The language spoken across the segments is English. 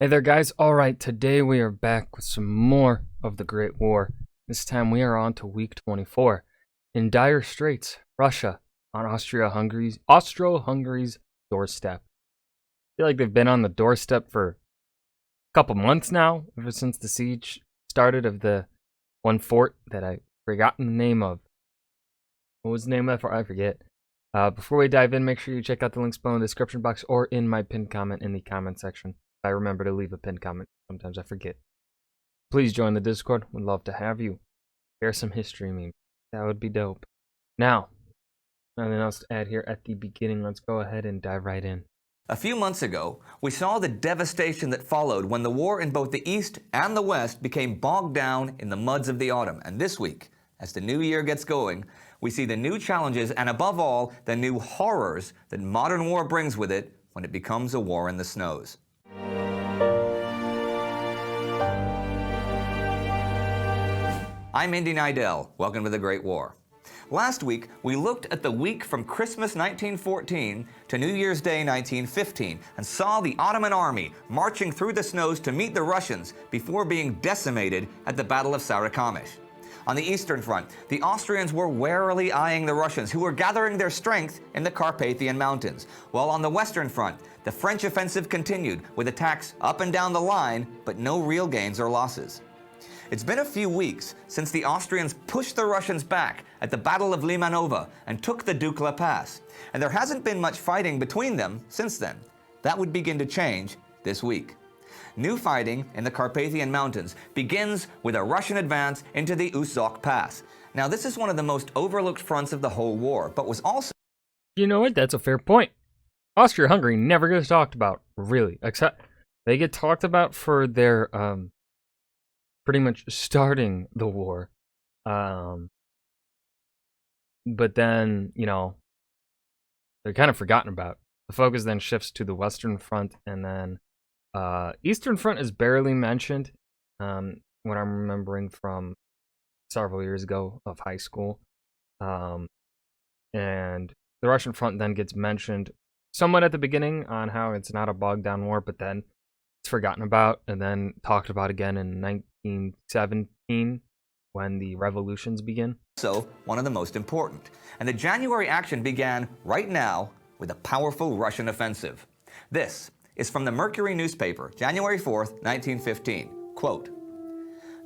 Hey there, guys. Alright, today we are back with some more of the Great War. This time we are on to week 24. In dire straits, Russia on Austro-Hungary's doorstep. I feel like they've been on the doorstep for a couple months now, ever since the siege started of the one fort that I've forgotten the name of. What was the name of that fort? I forget. Before we dive in, make sure you check out the links below in the description box or in my pinned comment in the comment section. I remember to leave a pinned comment. Sometimes I forget. Please join the Discord. Would love to have you. Share some history memes. That would be dope. Now, nothing else to add here at the beginning. Let's go ahead and dive right in. A few months ago, we saw the devastation that followed when the war in both the East and the West became bogged down in the muds of the autumn. And this week, as the new year gets going, we see the new challenges and, above all, the new horrors that modern war brings with it when it becomes a war in the snows. I'm Indy Nidell. Welcome to the Great War. Last week, we looked at the week from Christmas 1914 to New Year's Day 1915 and saw the Ottoman army marching through the snows to meet the Russians before being decimated at the Battle of Sarikamish. On the Eastern Front, the Austrians were warily eyeing the Russians, who were gathering their strength in the Carpathian Mountains, while on the Western Front, the French offensive continued with attacks up and down the line, but no real gains or losses. It's been a few weeks since the Austrians pushed the Russians back at the Battle of Limanova and took the Dukla Pass, and there hasn't been much fighting between them since then. That would begin to change this week. New fighting in the Carpathian Mountains begins with a Russian advance into the Usok Pass. Now, this is one of the most overlooked fronts of the whole war, but was also... You know what? That's a fair point. Austria-Hungary never gets talked about, really, except they get talked about for their, pretty much starting the war. But then, they're kind of forgotten about. The focus then shifts to the Western Front, and then Eastern Front is barely mentioned, what I'm remembering from several years ago of high school. And the Russian Front then gets mentioned somewhat at the beginning on how it's not a bogged down war, but then it's forgotten about and then talked about again in 1917 when the revolutions begin. Also one of the most important. And the January action began right now with a powerful Russian offensive. This is from the Mercury newspaper, January 4th, 1915. Quote,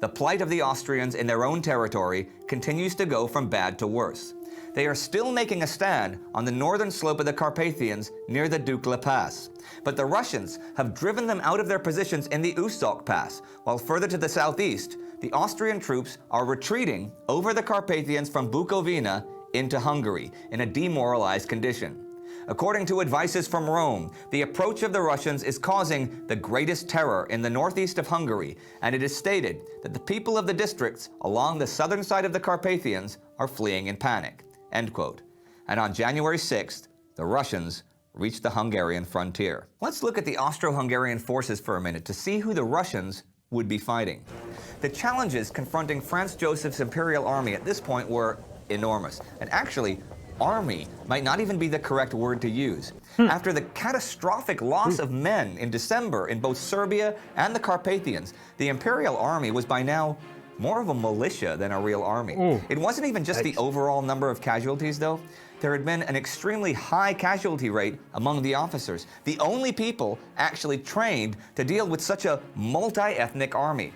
"The plight of the Austrians in their own territory continues to go from bad to worse. They are still making a stand on the northern slope of the Carpathians near the Dukla Pass. But the Russians have driven them out of their positions in the Usok Pass, while further to the southeast, the Austrian troops are retreating over the Carpathians from Bukovina into Hungary in a demoralized condition. According to advices from Rome, the approach of the Russians is causing the greatest terror in the northeast of Hungary, and it is stated that the people of the districts along the southern side of the Carpathians are fleeing in panic." End quote. And on January 6th, the Russians reached the Hungarian frontier. Let's look at the Austro-Hungarian forces for a minute to see who the Russians would be fighting. The challenges confronting Franz Joseph's imperial army at this point were enormous. And actually, army might not even be the correct word to use. After the catastrophic loss of men in December in both Serbia and the Carpathians, the imperial army was by now more of a militia than a real army. It wasn't even just the overall number of casualties, though. There had been an extremely high casualty rate among the officers, the only people actually trained to deal with such a multi-ethnic army.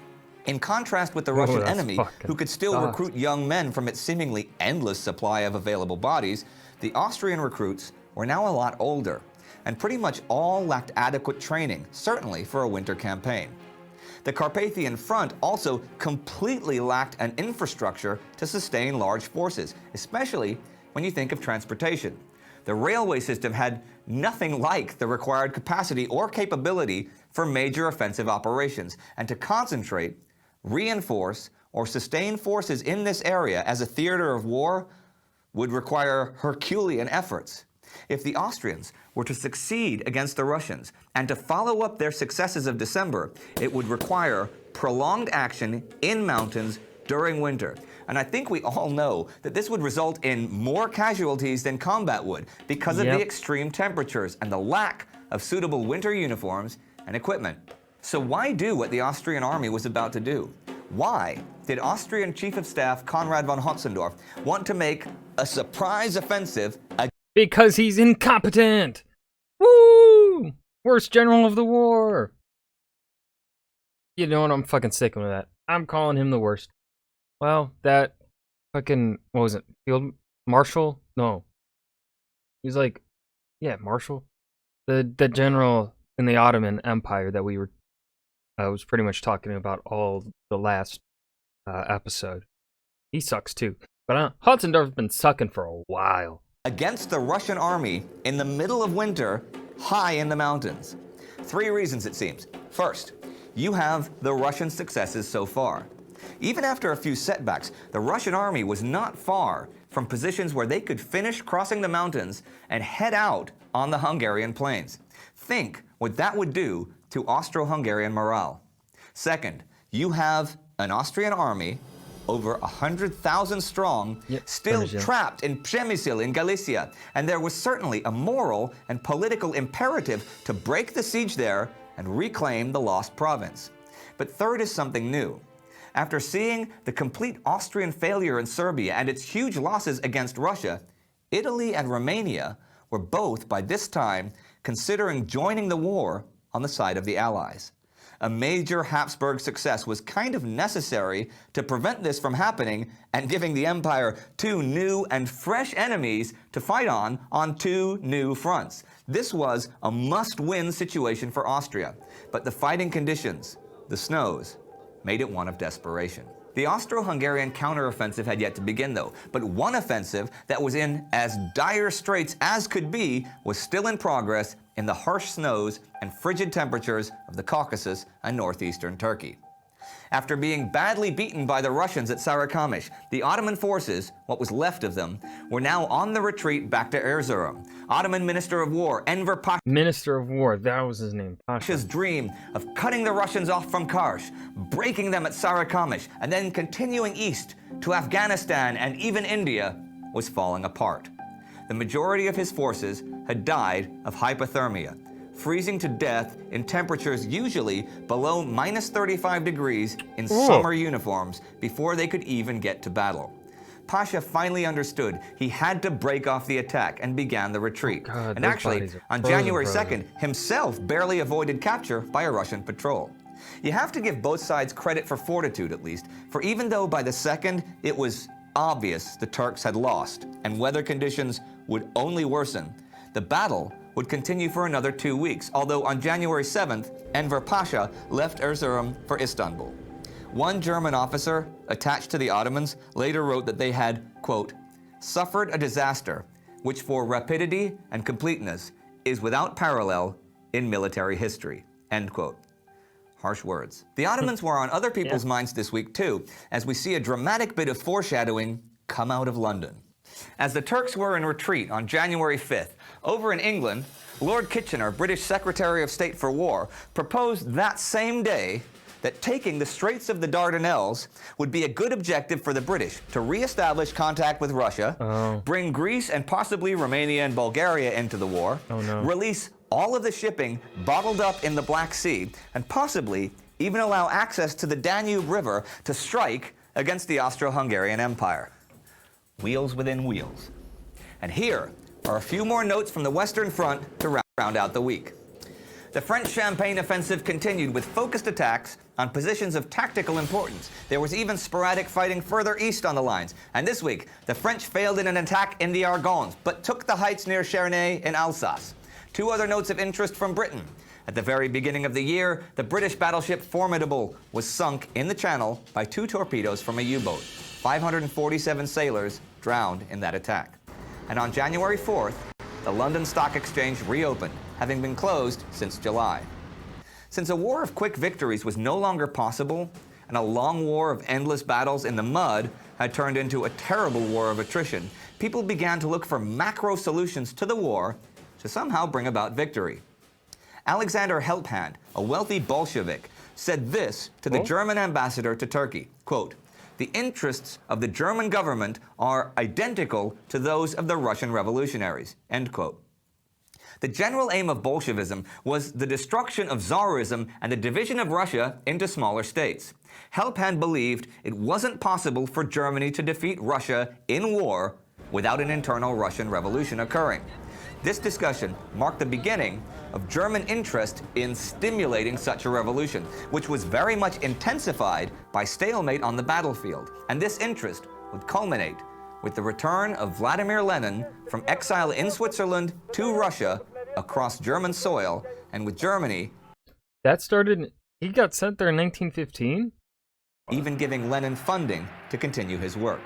In contrast with the Russian enemy, who could still recruit young men from its seemingly endless supply of available bodies, the Austrian recruits were now a lot older, and pretty much all lacked adequate training, certainly for a winter campaign. The Carpathian Front also completely lacked an infrastructure to sustain large forces, especially when you think of transportation. The railway system had nothing like the required capacity or capability for major offensive operations, and to concentrate, reinforce, or sustain forces in this area as a theater of war would require Herculean efforts. If the Austrians were to succeed against the Russians and to follow up their successes of December, it would require prolonged action in mountains during winter. And I think we all know that this would result in more casualties than combat would because of the extreme temperatures and the lack of suitable winter uniforms and equipment. So why do what the Austrian army was about to do? Why did Austrian Chief of Staff Konrad von Hotzendorf want to make a surprise offensive Because he's incompetent! Woo! Worst general of the war! You know what? I'm fucking sticking with that. I'm calling him the worst. Well, that fucking, what was it? Field Marshal? No. He's like, yeah, Marshal? The general in the Ottoman Empire that we were, was pretty much talking about all the last episode. He sucks too. But Hotzendorf's been sucking for a while. against the Russian army in the middle of winter, high in the mountains? 3 reasons, it seems. First, you have the Russian successes so far. Even after a few setbacks, the Russian army was not far from positions where they could finish crossing the mountains and head out on the Hungarian plains. Think what that would do to Austro-Hungarian morale. Second, you have an Austrian army, over 100,000 strong, still trapped in Przemysl in Galicia, and there was certainly a moral and political imperative to break the siege there and reclaim the lost province. But third is something new. After seeing the complete Austrian failure in Serbia and its huge losses against Russia, Italy and Romania were both, by this time, considering joining the war on the side of the Allies. A major Habsburg success was kind of necessary to prevent this from happening and giving the empire 2 new and fresh enemies to fight on 2 new fronts. This was a must-win situation for Austria, but the fighting conditions, the snows, made it one of desperation. The Austro-Hungarian counteroffensive had yet to begin, though, but one offensive that was in as dire straits as could be was still in progress in the harsh snows and frigid temperatures of the Caucasus and northeastern Turkey. After being badly beaten by the Russians at Sarikamish, the Ottoman forces, what was left of them, were now on the retreat back to Erzurum. Ottoman Minister of War Enver Pasha Minister of War, that was his name. Pasha's dream of cutting the Russians off from Kars, breaking them at Sarikamish, and then continuing east to Afghanistan and even India was falling apart. The majority of his forces had died of hypothermia, freezing to death in temperatures usually below minus 35 degrees in summer uniforms before they could even get to battle. Pasha finally understood he had to break off the attack and began the retreat. God, and actually, on January 2nd, himself barely avoided capture by a Russian patrol. You have to give both sides credit for fortitude, at least, for even though by the 2nd it was obvious the Turks had lost and weather conditions would only worsen, the battle would continue for another 2 weeks, although on January 7th, Enver Pasha left Erzurum for Istanbul. One German officer attached to the Ottomans later wrote that they had, quote, suffered a disaster which for rapidity and completeness is without parallel in military history, end quote. Harsh words. The Ottomans were on other people's minds this week too, as we see a dramatic bit of foreshadowing come out of London. As the Turks were in retreat on January 5th, over in England, Lord Kitchener, British Secretary of State for War, proposed that same day that taking the Straits of the Dardanelles would be a good objective for the British to re-establish contact with Russia, bring Greece and possibly Romania and Bulgaria into the war, release all of the shipping bottled up in the Black Sea, and possibly even allow access to the Danube River to strike against the Austro-Hungarian Empire. Wheels within wheels. And here are a few more notes from the Western Front to round out the week. The French Champagne offensive continued with focused attacks on positions of tactical importance. There was even sporadic fighting further east on the lines. And this week, the French failed in an attack in the Argonnes, but took the heights near Chernay in Alsace. 2 other notes of interest from Britain. At the very beginning of the year, the British battleship Formidable was sunk in the Channel by 2 torpedoes from a U-boat. 547 sailors drowned in that attack. And on January 4th, the London Stock Exchange reopened, having been closed since July. Since a war of quick victories was no longer possible, and a long war of endless battles in the mud had turned into a terrible war of attrition, people began to look for macro solutions to the war to somehow bring about victory. Alexander Helphand, a wealthy Bolshevik, said this to the German ambassador to Turkey, quote, the interests of the German government are identical to those of the Russian revolutionaries, end quote. The general aim of Bolshevism was the destruction of Tsarism and the division of Russia into smaller states. Helpan believed it wasn't possible for Germany to defeat Russia in war without an internal Russian revolution occurring. This discussion marked the beginning of German interest in stimulating such a revolution, which was very much intensified by stalemate on the battlefield. And this interest would culminate with the return of Vladimir Lenin from exile in Switzerland to Russia across German soil, and with Germany That started, he got sent there in 1915? even giving Lenin funding to continue his work.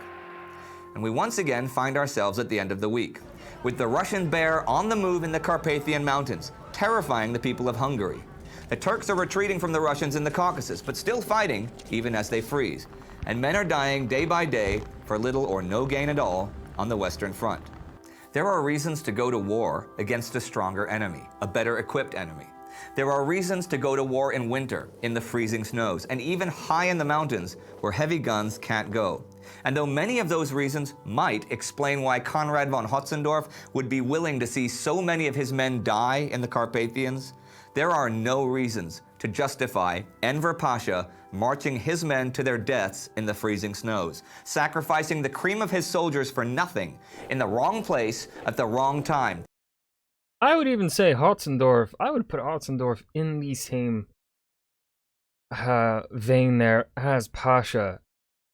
And we once again find ourselves at the end of the week, with the Russian bear on the move in the Carpathian Mountains, terrifying the people of Hungary. The Turks are retreating from the Russians in the Caucasus, but still fighting even as they freeze. And men are dying day by day for little or no gain at all on the Western Front. There are reasons to go to war against a stronger enemy, a better equipped enemy. There are reasons to go to war in winter, in the freezing snows, and even high in the mountains where heavy guns can't go. And though many of those reasons might explain why Konrad von Hotzendorf would be willing to see so many of his men die in the Carpathians, there are no reasons to justify Enver Pasha marching his men to their deaths in the freezing snows, sacrificing the cream of his soldiers for nothing, in the wrong place at the wrong time. I would even say Hotzendorf, I would put Hotzendorf in the same vein there as Pasha.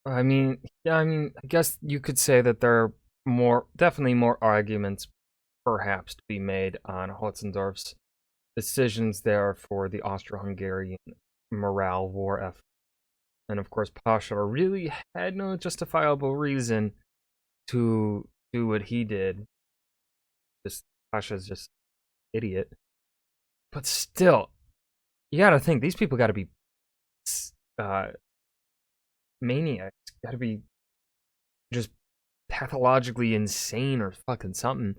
I mean, I guess you could say that there are definitely more arguments perhaps to be made on Hotzendorf's decisions there for the Austro-Hungarian morale war effort. And of course, Pasha really had no justifiable reason to do what he did. Pasha's just idiot. But still, you gotta think, these people gotta be maniacs. Gotta be just pathologically insane or fucking something.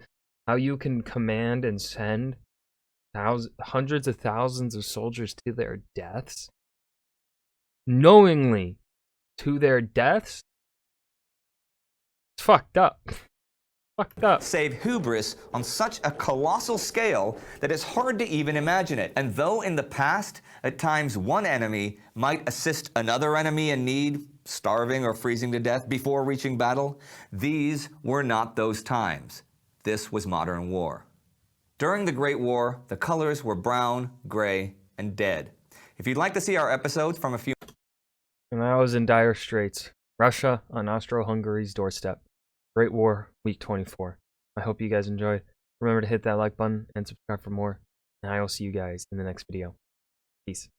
How you can command and send hundreds of thousands of soldiers to their deaths, knowingly to their deaths? It's fucked up. Fucked up. Save hubris on such a colossal scale that it's hard to even imagine it. And though in the past, at times one enemy might assist another enemy in need, starving or freezing to death before reaching battle, these were not those times. This was modern war. During the Great War, the colors were brown, gray, and dead. If you'd like to see our episodes from a few... And I was in dire straits. Russia on Austro-Hungary's doorstep. Great War, week 24. I hope you guys enjoy. Remember to hit that like button and subscribe for more. And I will see you guys in the next video. Peace.